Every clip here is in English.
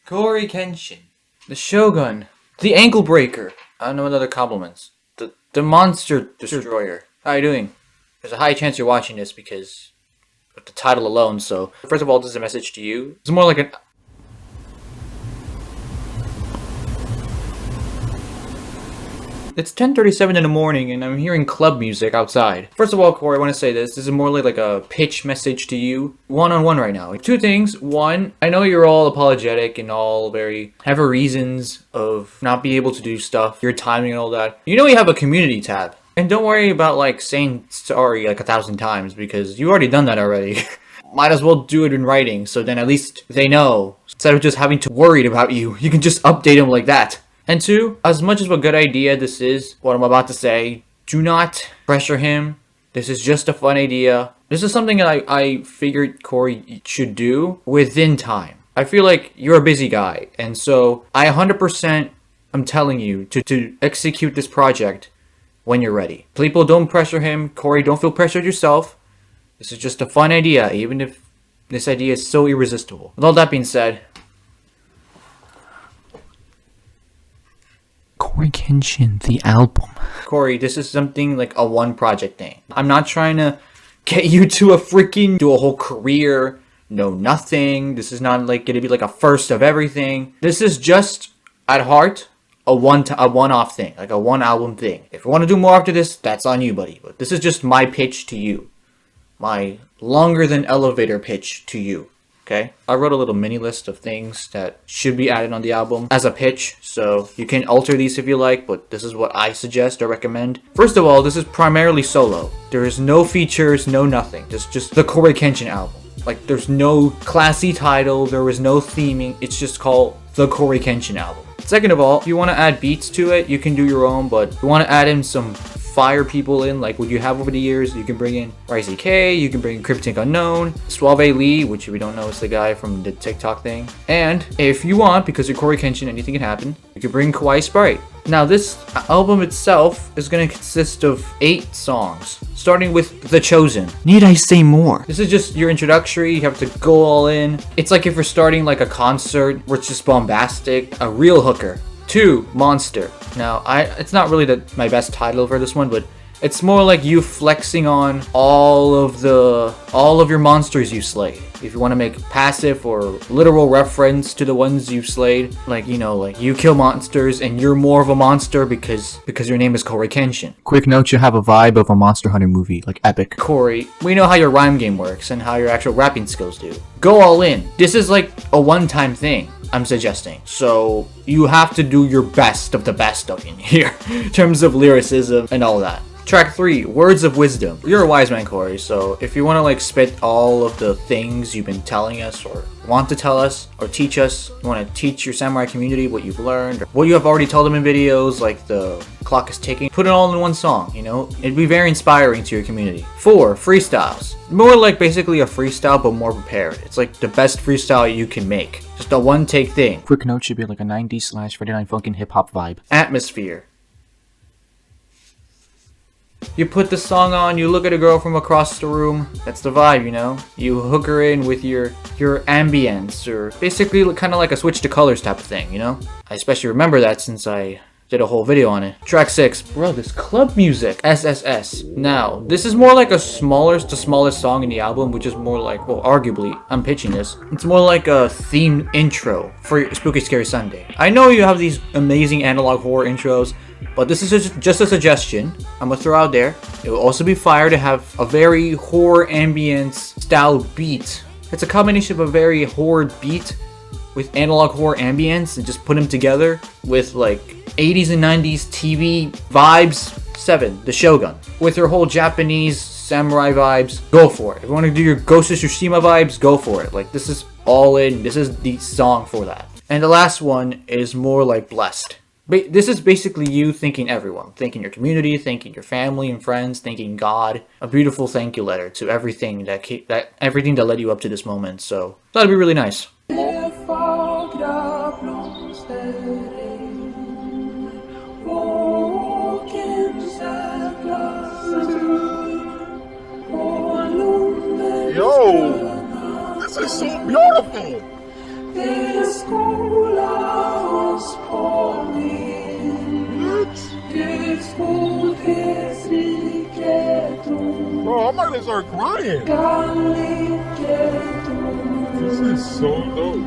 CoryxKenshin, the Shogun, the Ankle Breaker. I don't know what other compliments. The Monster Destroyer. How are you doing? There's a high chance you're watching this because of the title alone. So first of all, this is a message to you. It's more like an. It's 10:37 in the morning and I'm hearing club music outside. First of all, Corey, I want to say this. This is more like a pitch message to you. One-on-one right now. Two things. One, I know you're all apologetic and all have reasons of not being able to do stuff, your timing and all that. You know you have a community tab. And don't worry about like saying sorry like 1,000 times because you've already done that already. Might as well do it in writing so then at least they know. Instead of just having to worry about you can just update them like that. And two, as much as a good idea this is, what I'm about to say, do not pressure him. This is just a fun idea. This is something that I figured Corey should do within time. I feel like you're a busy guy, and so I 100% am telling you to execute this project when you're ready. People, don't pressure him. Corey, don't feel pressured yourself. This is just a fun idea, even if this idea is so irresistible. With all that being said, CoryxKenshin, the album. Corey, this is something like a one project thing. I'm not trying to get you to do a whole career, know nothing. This is not like gonna be like a first of everything. This is just at heart a one-off thing, like a one album thing. If you want to do more after this, that's on you, buddy. But this is just my pitch to you, my longer than elevator pitch to you. Okay, I wrote a little mini list of things that should be added on the album as a pitch, so you can alter these if you like, but this is what I suggest or recommend. First of all, this is primarily solo. There is no features, no nothing. Just the CoryxKenshin album. Like, there's no classy title, there was no theming. It's just called the CoryxKenshin album. Second of all, if you want to add beats to it, you can do your own, but if you want to add in some fire people in, like what you have over the years, you can bring in RZK, you can bring Krptic Unknown, Suave Lee, which if you don't know is the guy from the TikTok thing. And if you want, because you're CoryxKenshin, anything can happen, you can bring Kawaii Sprite. Now this album itself is going to consist of 8 songs, starting with The Chosen. Need I say more? This is just your introductory, you have to go all in. It's like if you're starting like a concert where it's just bombastic, a real hooker. 2, Monster. Now, it's not really my best title for this one, but it's more like you flexing on all of your monsters you slayed. If you want to make passive or literal reference to the ones you've slayed, like, you know, like you kill monsters and you're more of a monster because your name is CoryxKenshin. Quick note, you have a vibe of a Monster Hunter movie, like epic. Corey, we know how your rhyme game works and how your actual rapping skills do. Go all in. This is like a one-time thing, I'm suggesting. So you have to do your best of the best of in here in terms of lyricism and all that. Track 3, Words of Wisdom. You're a wise man, Corey, so if you want to like spit all of the things you've been telling us or want to tell us or teach us, you want to teach your samurai community what you've learned, or what you have already told them in videos, like the clock is ticking, put it all in one song, you know? It'd be very inspiring to your community. 4, Freestyles. More like basically a freestyle, but more prepared. It's like the best freestyle you can make. Just a one-take thing. Quick note, should be like a 90s / Friday Night Funkin' hip-hop vibe. Atmosphere. You put the song on, you look at a girl from across the room, that's the vibe, you know? You hook her in with your ambience, or basically kind of like a switch to colors type of thing, you know? I especially remember that since I did a whole video on it. Track 6, bro, this club music, SSS. Now, this is more like the smallest song in the album, which is more like, well, arguably, I'm pitching this. It's more like a themed intro for Spooky Scary Sunday. I know you have these amazing analog horror intros, but this is just a suggestion I'm gonna throw out there. It will also be fire to have a very horror ambience style beat. It's a combination of a very horror beat with analog horror ambience and just put them together with like 80s and 90s TV vibes. 7, The Shogun. With your whole Japanese samurai vibes, go for it. If you want to do your Ghost of Tsushima vibes, go for it. Like, this is all in. This is the song for that. And the last one is more like Blessed. This is basically you thanking everyone, thanking your community, thanking your family and friends, thanking God. A beautiful thank you letter to everything that led you up to this moment. So that'd be really nice. Yo, this is so beautiful. Bro, I might just start crying. This is so dope.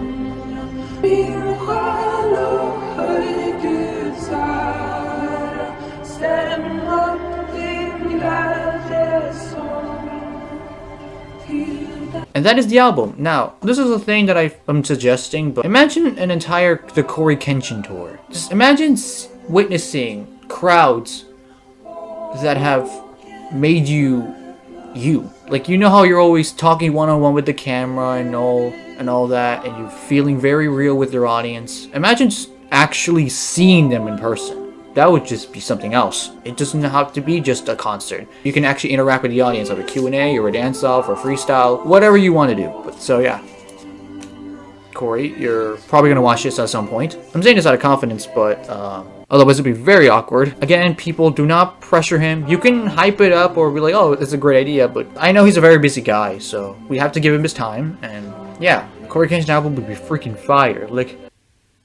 And that is the album. Now, this is a thing that I'm suggesting, but imagine the CoryxKenshin tour. Just imagine witnessing crowds that have made you. Like, you know how you're always talking one-on-one with the camera and all that, and you're feeling very real with your audience. Imagine actually seeing them in person. That would just be something else. It doesn't have to be just a concert. You can actually interact with the audience, like a Q&A or a dance-off or freestyle, whatever you want to do. But so yeah. Corey, you're probably gonna watch this at some point. I'm saying this out of confidence, but otherwise it'd be very awkward. Again, people, do not pressure him. You can hype it up or be like, oh, it's a great idea, but I know he's a very busy guy, so we have to give him his time. And yeah, CoryxKenshin Album would be freaking fire. Like,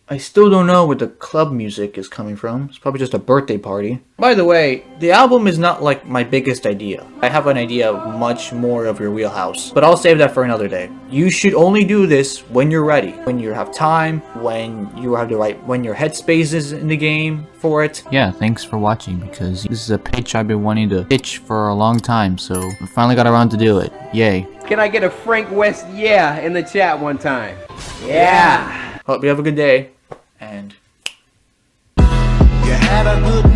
I still don't know where the club music is coming from. It's probably just a birthday party. By the way, the album is not like my biggest idea. I have an idea of much more of your wheelhouse, but I'll save that for another day. You should only do this when you're ready, when you have time, when you have when your headspace is in the game for it. Yeah, thanks for watching, because this is a pitch I've been wanting to pitch for a long time, so I finally got around to do it. Yay. Can I get a Frank West yeah in the chat one time? Yeah! Hope you have a good day, and You had a good